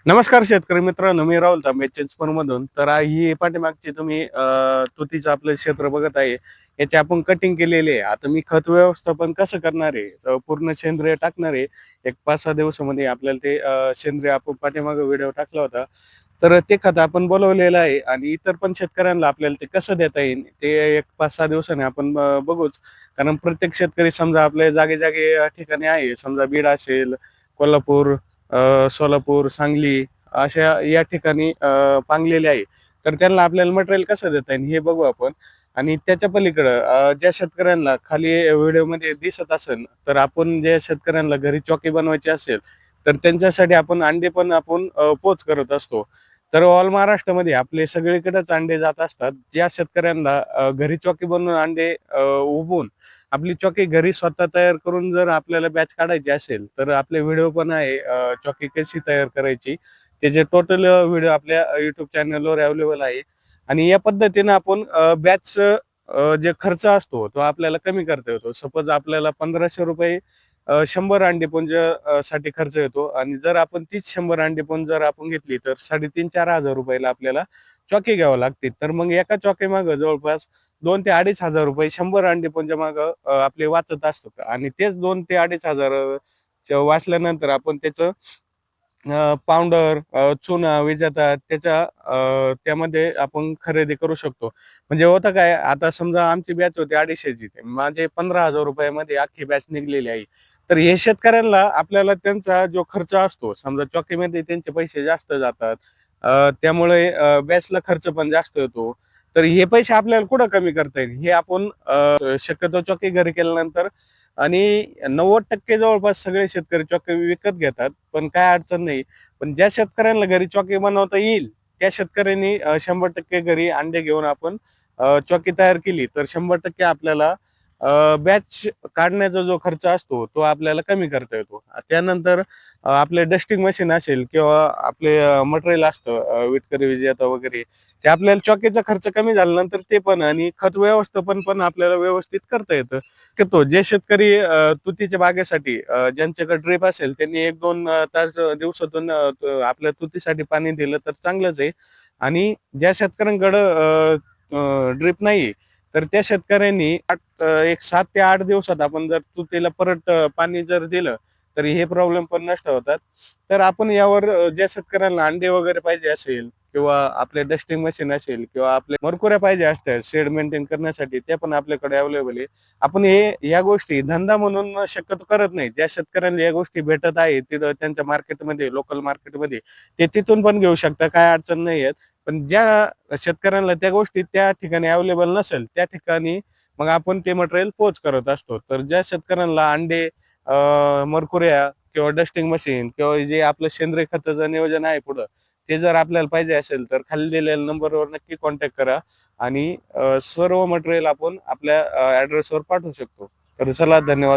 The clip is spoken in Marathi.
नमस्कार शेतकरी मित्रांनो, मी राहुल तांबे चिंचवड मधून. तर ही पाठीमागची तुम्ही तुतीचं आपलं क्षेत्र बघत आहे. याची आपण कटिंग केलेली आहे. आता मी खत व्यवस्थापन कसं करणार आहे, पूर्ण सेंद्रिय टाकणार आहे. एक 5-6 दिवसामध्ये आपल्याला ते सेंद्रिय आपण पाठीमागे व्हिडिओ टाकला होता. तर ते खत आपण बनवलेलं आहे आणि इतर पण शेतकऱ्यांना आपल्याला ते कसं देता येईल ते एक 5-6 दिवसांनी आपण बघूच. कारण प्रत्येक शेतकरी समजा आपल्या जागे-जागे ठिकाणी आहे. समजा बीड असेल, कोल्हापूर, सोलापूर, सांगली अशा या ठिकाणी पांगलेले आहे. तर त्यांना आपल्याला मटेरियल कसं देता येईल हे बघू आपण. आणि त्याच्या पलीकडं ज्या शेतकऱ्यांना खाली व्हिडिओमध्ये दिसत असेल, तर आपण ज्या शेतकऱ्यांना घरी चॉकी बनवायची असेल, तर त्यांच्यासाठी आपण अंडे पण आपण पोच करत असतो. तर ऑल महाराष्ट्रामध्ये आपले सगळीकडेच अंडे जात असतात. ज्या शेतकऱ्यांना घरी चॉकी बनवून अंडे उबवून आपली चॉकी घरी स्वतः तयार करून जर आपल्याला बॅच काढायची असेल, तर आपले व्हिडिओ पण आहे चॉकी कशी तयार करायची. त्याचे टोटल व्हिडिओ आपल्या YouTube चॅनलवर अवेलेबल आहे. आणि या पद्धतीनं आपण जे खर्च असतो तो आपल्याला कमी करता येतो. सपोज आपल्याला ₹1500 100 अंडीपुंज साठी खर्च येतो आणि जर आपण तीच 100 अंडीपुंज जर आपण घेतली तर ₹3,500-4,000 ला आपल्याला चॉकी घ्यावं लागते. तर मग एका चॉकीमागं जवळपास 2 ते ₹2,500 100 अंडीपुंजा मागं आपले वाचत असतात आणि तेच 2 ते 2,500 वाचल्यानंतर आपण त्याचं पावडर, चुना, विजेता त्यामध्ये आपण खरेदी करू शकतो. म्हणजे होतं काय, आता समजा आमची बॅच होती 250ची. माझे ₹15,000 मध्ये अख्खी बॅच निघलेली आहे. तर हे शेतकऱ्यांना आपल्याला त्यांचा जो खर्च असतो, समजा चॉकीमध्ये त्यांचे पैसे जास्त जातात. त्यामुळे बॅचला खर्च पण जास्त येतो. तर हे पैसे आपल्याला कुठं कमी करता येईल, हे आपण शक्यतो चॉकी घरी केल्यानंतर आणि 90% जवळपास सगळे शेतकरी चॉकी विकत घेतात. पण काय अडचण नाही. पण ज्या शेतकऱ्यांना घरी चॉकी बनवता येईल, त्या शेतकऱ्यांनी 100% घरी अंडे घेऊन आपण चॉकी तयार केली, तर 100% आपल्याला बॅच काढण्याचा जो खर्च असतो, तो आपल्याला कमी करता येतो. त्यानंतर आपले डस्टिंग मशीन असेल किंवा आपले मटेरियल असतं विटकरी विजेता वगैरे, ते आपल्याला चॉकीचा खर्च कमी झाल्यानंतर ते पण आणि खत व्यवस्थापन पण आपल्याला व्यवस्थित करता येतं. शक्यतो जे शेतकरी तुतीच्या बागेसाठी ज्यांच्याकडे ड्रिप असेल त्यांनी 1-2 तास दिवसातून आपल्या तुतीसाठी पाणी दिलं तर चांगलंच आहे. आणि ज्या शेतकऱ्यांकडं ड्रिप नाही, तर त्या शेतकऱ्यांनी एक 7 ते 8 दिवसात आपण जर तुतीला परत पाणी जर दिलं, तर हे प्रॉब्लेम पण नष्ट होतात. तर आपण यावर ज्या शेतकऱ्यांना अंडे वगैरे पाहिजे असेल किंवा आपले डस्टिंग मशीन असेल किंवा आपले मरकुऱ्या पाहिजे असतात शेड मेंटेन करण्यासाठी, त्या पण आपल्याकडे अवेलेबल आहे. आपण या गोष्टी धंदा म्हणून शक्यतो करत नाही. ज्या शेतकऱ्यांना या गोष्टी भेटत आहे तिथं त्यांच्या मार्केटमध्ये, लोकल मार्केटमध्ये, ते तिथून पण घेऊ शकता. काही अडचण नाही आहे. पण ज्या शेतकऱ्यांना त्या गोष्टी त्या ठिकाणी अवेलेबल नसेल, त्या ठिकाणी मग आपण ते मटेरियल पोच करत असतो. तर ज्या शेतकऱ्यांना अंडे, मरकुऱ्या किंवा डस्टिंग मशीन किंवा जे आपलं सेंद्रिय खताचं नियोजन आहे पुढं, ते जर आपल्याला पाहिजे असेल, तर खाली दिलेल्या नंबरवर नक्की कॉन्टॅक्ट करा आणि सर्व मटेरियल आपण आपल्या ॲड्रेसवर पाठवू शकतो. तर चला, धन्यवाद.